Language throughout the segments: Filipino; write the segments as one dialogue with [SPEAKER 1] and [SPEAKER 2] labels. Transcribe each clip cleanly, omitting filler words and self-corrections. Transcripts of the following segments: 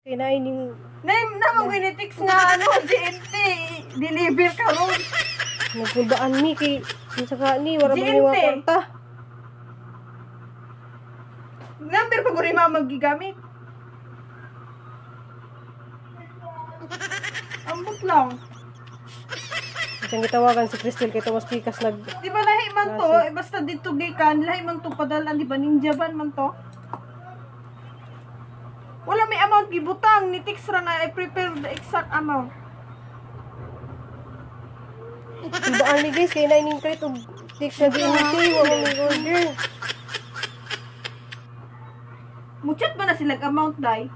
[SPEAKER 1] Kinain yung
[SPEAKER 2] Namang winitix nga GNT, deliver ka ron.
[SPEAKER 1] nagkundaan ni kay sa ni wala ba ni mga
[SPEAKER 2] GNT.
[SPEAKER 1] kwarta.
[SPEAKER 2] Number pa ko rin magigamit. Ambot lang.
[SPEAKER 1] Siyang gitawagan si Crystal kay Thomas Pikas
[SPEAKER 2] Di ba lahi man to, basta dito gikan, lahi man to padalan, di ba ninja ban man to? Wala may amount gibutang, ni Tix ra na i-prepare the exact amount.
[SPEAKER 1] Kundaan ni guys kay nain ning crate og tik sa GNT wala ni order.
[SPEAKER 2] Muchat ba na sila amount dai?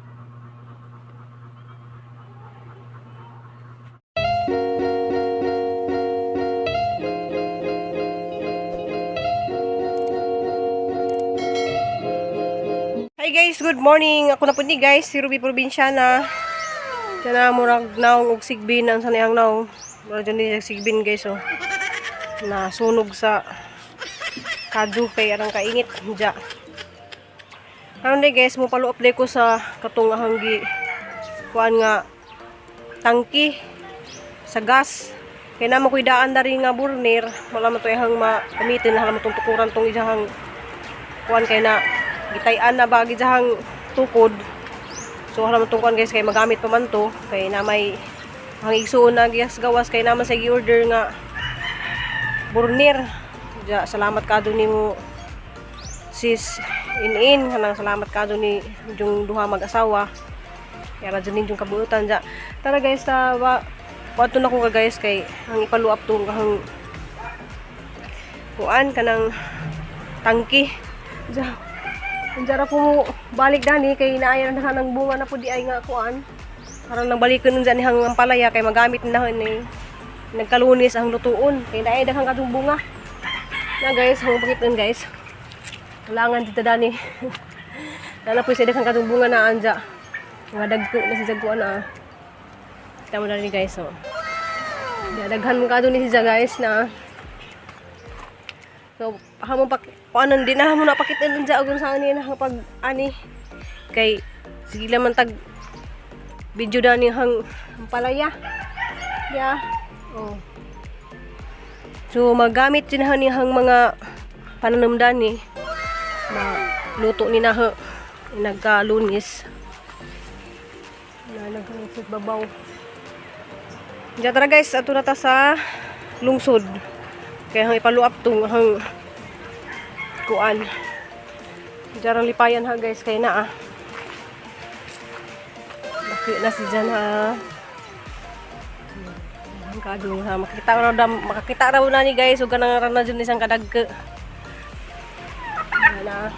[SPEAKER 1] Hi guys, good morning. Ako na po ni guys, si Ruby Provinciana. Diyan na murag naong og sigbin ang sanayang naong. Murag dyan ni sigbin guys oh. Na sunog sa kaju kay arang kainit dya. Karon day guys, mo follow up day ko sa katong hanggi kuan nga tangki sa gas. Kay na makuydaan dari nga burner, wala man to ihang magamitin, wala man tong tukuran tong isang kuan kay na gitayan na bagi jahang tukod. So hala man tong kuan guys kay magamit pa man to kay na may ang igsuon na gas gawas kay naman sa gi-order nga burner. Ja, salamat kadto nimo sis in kanang salamat kadto ni yung duha mag-asawa. Kaya ra dyan yung kabuutan ja. Tara guys, wato na ko ka guys kay ang ipaluap to kahang kuan kanang tangki. Ja. Anjara po balik dani kay naayan na ng bunga na po di ay nga kuan. Parang nabalikan nun dyan hang palaya kay magamit na ni nagkalunis ang lutuon. Kay naay daghang kadung bunga. Na guys, hang pakiton guys. Kailangan dito dani. Nana po sa daghang kadung bunga na anja. Nga dagko na si Jaguan na. Kita mo dani guys oh. Daghan mo kadung ni si guys na. So, hamon pa kuanan din na mo napakita nun dyan kung saan niya nakapag ani kay sige lang man tag video dani hang palaya yeah. Oh. So magamit din ni hang mga pananom dani luto ni na nagkalunis na nagkalunis babaw dyan. Tara guys, ato na ta sa lungsod kaya hang ipaluap tong hang kuan. Jarang lipayan ha guys kay na Laki na si dyan ha. Ang kadung ha. Makakita raw na ni guys. Huwag ka nang rana dyan isang kadagka. Na.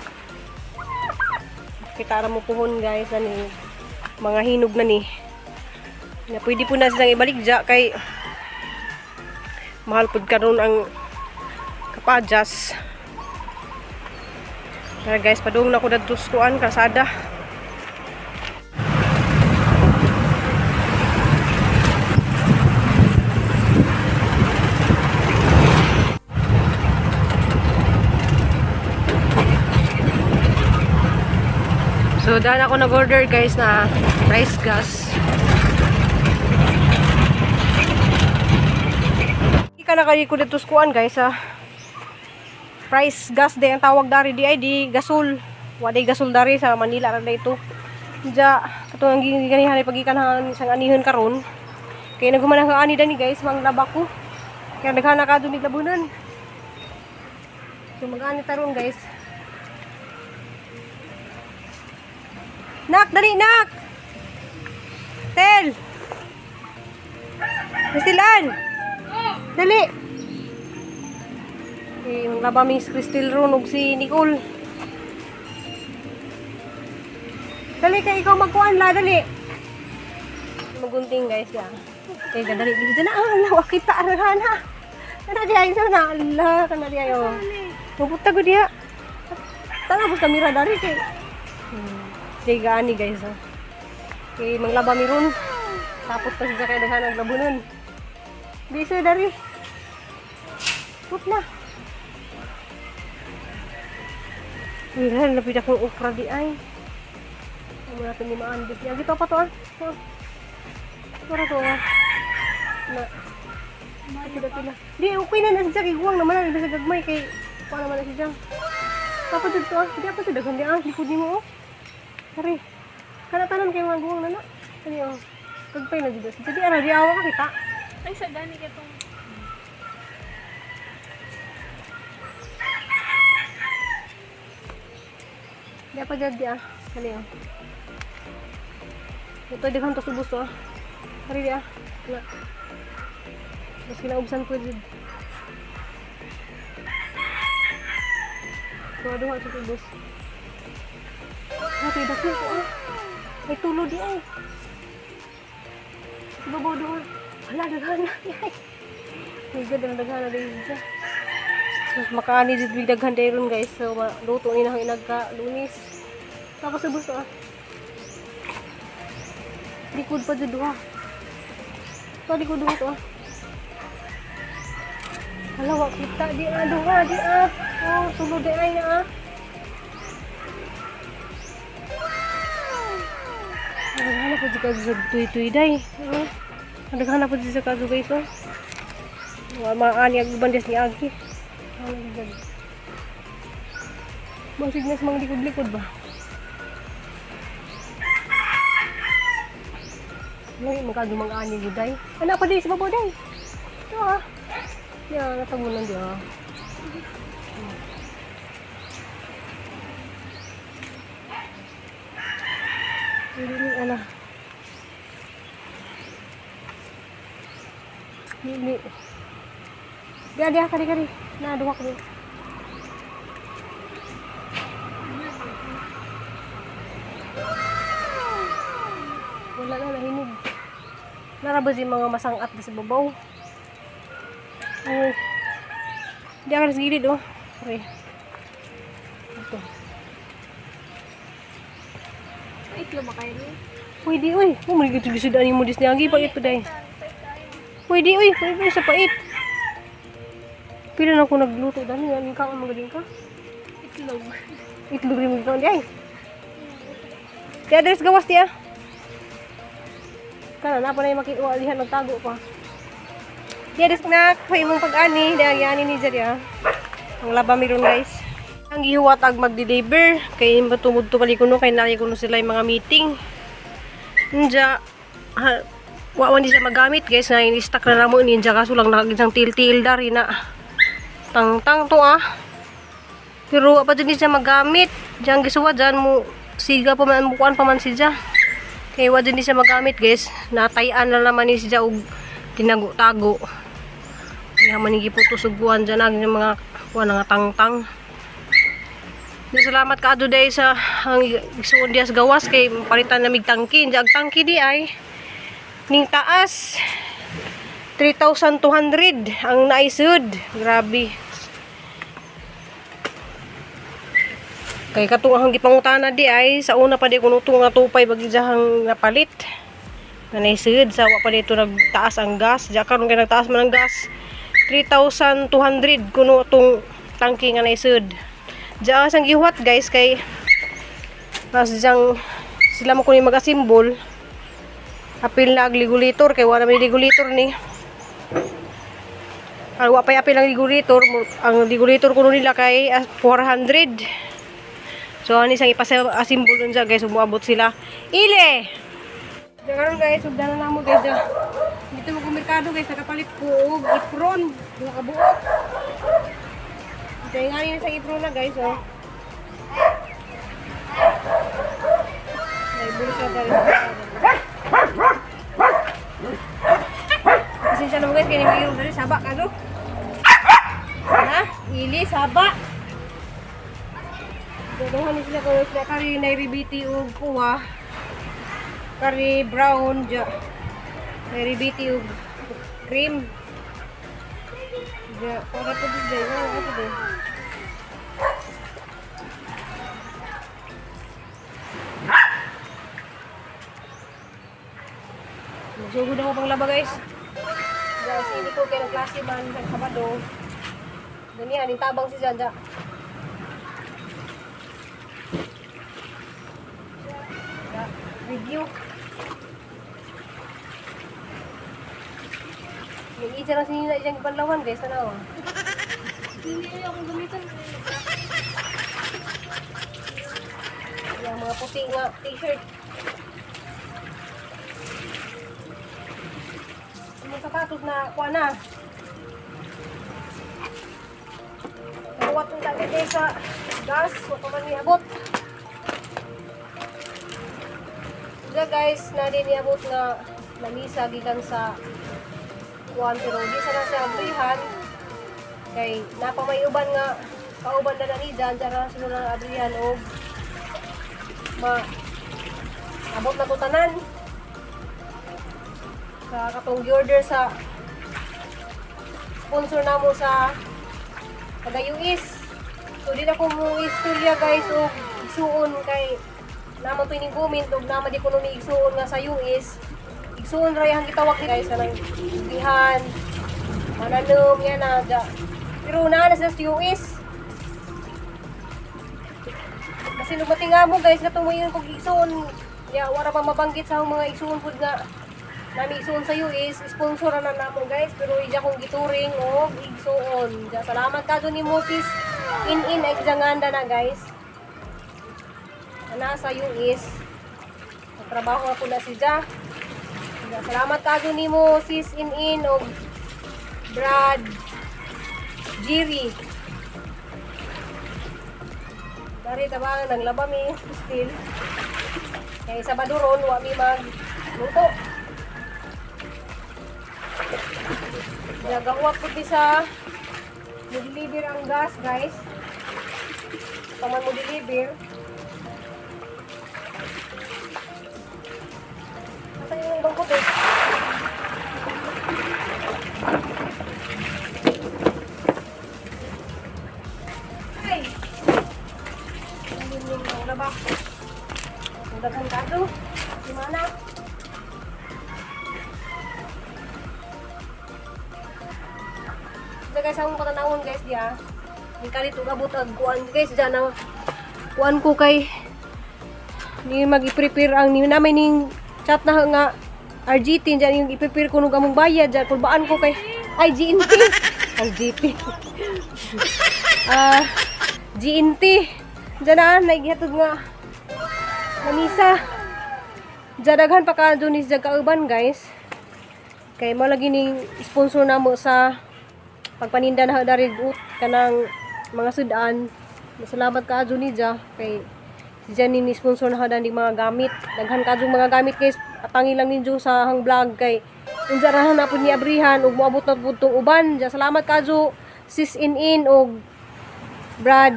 [SPEAKER 1] Makakita raw mo puhon guys na ni. Mga hinog na ni. Na pwede po na silang ibalik dyan kay mahal po karon ang kapadyas. Tara guys, padung na ko dadto sa kuan kasada. So dahil ako nag-order guys na rice gas. Hindi ka na kayo ko dito sa kuan guys ha. Price gas day ang tawag dari di ay di gasol. Waday gasol dari sa Manila ra ito. Ja katong ganihan pagikan sang anihon karon. Kay naghumanang ani dani guys mang laba ko. Kaya daghana ka dunig labunan. So mag-ani taron guys. Nak dali nak. Tel. Kristilan. Dali. Yung laba Miss Crystal ron og si Nicole. Dali kay ikaw magkuan la dali. Magunting guys ya. Kay dali dito na Allah kita arahan ha. Kana diay sa na Allah kana diay oh. Pupunta ko diha. Tara bus kamera dari kay. Kay gaani guys ha. Kay manglaba mi ron. Tapos pa siya kay daghan ang labunon. Bisa dari. Put na. Wala, lapit akong okra di ay. Muna natin limaan. Di pa to ah. Para to ah. Na. Pila. Di, okay na siya. Kiguang naman na sa gagmay. Kay, paano naman na siya. Papa dito ah. Di apa to dagan di ah. Likod mo oh. Kari. Kanatanan kayo mga guwang na na. Kani oh. Kagpay na dito. Jadi ara di awa ka kita.
[SPEAKER 2] Ay, sa gani ka tong.
[SPEAKER 1] Di apa jadi ah. Kani oh. Ito di kan to subos to ah. Kari di ah. Na. Mas kinaubsan ko dito. Duha sa subos. Hati daki ko ah. May tulo di ay. Babaw doon. Hala, daghana. May ganda na daghana din siya. Mas makaani dito big daghan dayron guys. So, luto ni nang inagka lunis. Tapos sa busto ah. Likod pa dito ah. Ito, likod doon to ah. Hala, wak kita. Di ah, duha, di ah. Oh, sulod di ay na ah. Naghanap po si Kazu sa tuy-tuy day. Naghanap po si Kazu guys. Maani ang bandes ni Agi. Masig na sa mga likod-likod ba? Ngayon, magkado mga ani ni day. Anak pa day sa babaw day. Ito ah. Yan, natamunan di ah. Ini ana. Ini. Dia kari-kari. Nah, dua kali. Wala na nahinog. Naraba si mga masangat sa babaw. Oh. Dia kan sa gilid oh. Okay. Ito.
[SPEAKER 2] Iklo makain ni.
[SPEAKER 1] Pwede, uy. Muli gitu disudaan yung modis niya. Agi, pait pa day. Pwede, uy. Pwede sa pait. Pila na ako nagluto. Dami nga, ka ang magaling ka.
[SPEAKER 2] Itlog.
[SPEAKER 1] Itlog rin mo ikaw. Ay. Kaya deres gawas niya. Kana, napa na yung makiwalihan. Nagtago pa. Kaya deres na, kaya mong pag-ani. Dahil ani ni Jaria. Ang laba meron guys. Ang gihuwatag mag-deliver kay matumod to pali kuno kay nari kuno sila yung mga meeting. Nja wa man di siya magamit guys na ini-stack na namo ninja kaso lang nakagitsang til-til dari na. Tang-tang to ah. Pero apa din siya magamit. Diyan gisuwa diyan mo siga pa man bukuan pa man siya. Kay wa din siya magamit guys. Natayan na naman ni siya og tinago-tago. Kaya man giputo suguan diyan ang mga kuan nga tang-tang. Salamat ka ado day sa ang isuon dias gawas kay palitan na mig tangki. Jag tangki di ay ning taas 3,200 ang naisud. Grabe. Kay katong ang gipangutana di ay sa una pa di kuno to nga tupay bagijahang napalit. Na naisud sa wa pa dito nagtaas ang gas. Ja karon kay nagtaas man ang gas 3,200 kuno tong tangki nga naisud. Diyan sang gihuwat guys kay mas diyan sila mo kunin mag-asimbol apil na regulator kay wala may regulator ni ang wa pa apil ang regulator kuno nila kay 400 so ani sang ipasa-asimbol dun siya guys umuabot sila ile karon guys ugdan na namo guys dito mo merkado guys nakapalit ko og ipron nakabuot. Kaya nga yun sa ipro na guys, oh. Ay, bulsa pa rin. Kasi siya naman guys, kaya nang dari sabak ka, no? Ha? Ili, sabak. Dodohan ni sila ko, sila kari nairibiti o kuha. Kari brown, dya. Nairibiti o cream. Dya, para po din dyan, ano po din? Magsugod ako pang laba guys. Guys, hindi ko kaya ng klase man sa Sabado. Ganyan, yung tabang si Janja. review. Nag-iisa lang sinina isang panlawan guys, ano?
[SPEAKER 2] Hindi ako gamitan.
[SPEAKER 1] Yung mga puti nga t-shirt. Yung sapatos na kuha na. Nakuha itong tagaday sa gas. Huwag pa man niabot. Diba guys, na din niabot nga lamisa gikan sa kuhan. Pero di sa nasa abrihan. Kay napamayuban nga kauban na ni dyan. Diyan na sila ng abrihan o abot na tutanan sa katong order sa sponsor namo sa taga-US. So di na ko mo istorya guys o igsuon kay naman to ining comment og naman di ko ni igsuon nga sa US. Igsuon ra yang gitawag ni guys kanang bihan mananom yan na da. Pero naa na sa US. Kasi lumating nga mo guys, katong mo yun kung igsoon, wala pa mabanggit sa mga igsoon food nga nami igsoon sa US, sponsor na namo guys, pero ija kong gituring o igsoon. Salamat ka doon ni Moses in exanganda na guys. Ana sa US, trabaho ako na siya. Salamat ka doon ni Moses in o Brad Jerry. Dari tabangan ng labami still. Kaya sa baduron wa mi magluto. Nagahuwat ko sa mo-deliver ang gas guys. Paman mo deliver. Asa yung bangkot eh? Ay! Yung labak. Ang daghan ka to. Gimana? So guys, akong patanawon guys diya. Hindi ka dito gabot ang kuan guys. Diyan na kuan ko kay ni mag-i-prepare ang ni namin ning chat na nga RGT. Diyan yung i-prepare ko nung among bayad. Diyan kulbaan ko kay ay GNT. Ang GP. GNT. Diyan na, naigihatod nga manisa. Diyan daghan pa ka doon is kauban guys. Kay mo lagi ning sponsor namo sa pagpaninda na dari ut kanang mga sudan. Salamat ka adyo ni Ja kay si Jan ni sponsor na hadan di mga gamit. Daghan ka adyo mga gamit guys. Atangi lang ninyo sa hang vlog kay unsa ra na pud ni abrihan ug moabot na pud tong uban. Ja salamat ka adyo sis in og Brad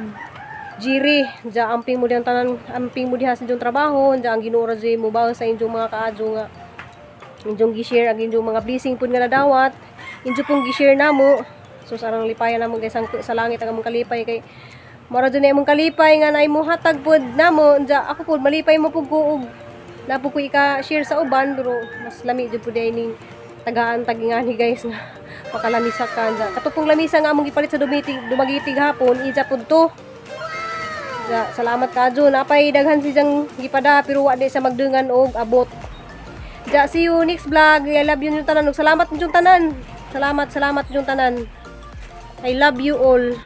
[SPEAKER 1] Jiri, ja amping mo diyan tanan, amping mo diha sa inyong trabaho, ja ang Ginoo ra jay mo ba sa inyong mga kaadyo nga inyong gi-share ang inyong mga blessing pud nga nadawat. Inyo pong gi-share namo. So sarang lipayan namo guys ang sa langit ang among kalipay kay mara jud na imong kalipay nga naay mo hatag pud namo, ja ako pud malipay mo pud ko og napo ko ika-share sa uban pero mas lami jud pud ning tagaan tagingani guys nga makalamisa ka ja. Katupong lamisa nga among gipalit sa dumagitig hapon, ija pud to. Ja, salamat kadyo. Napay daghan si jang gipada pero wa di sa magdungan og abot. Ja, see you next vlog. I love you yung tanan. Salamat yung tanan. Salamat yung tanan. I love you all.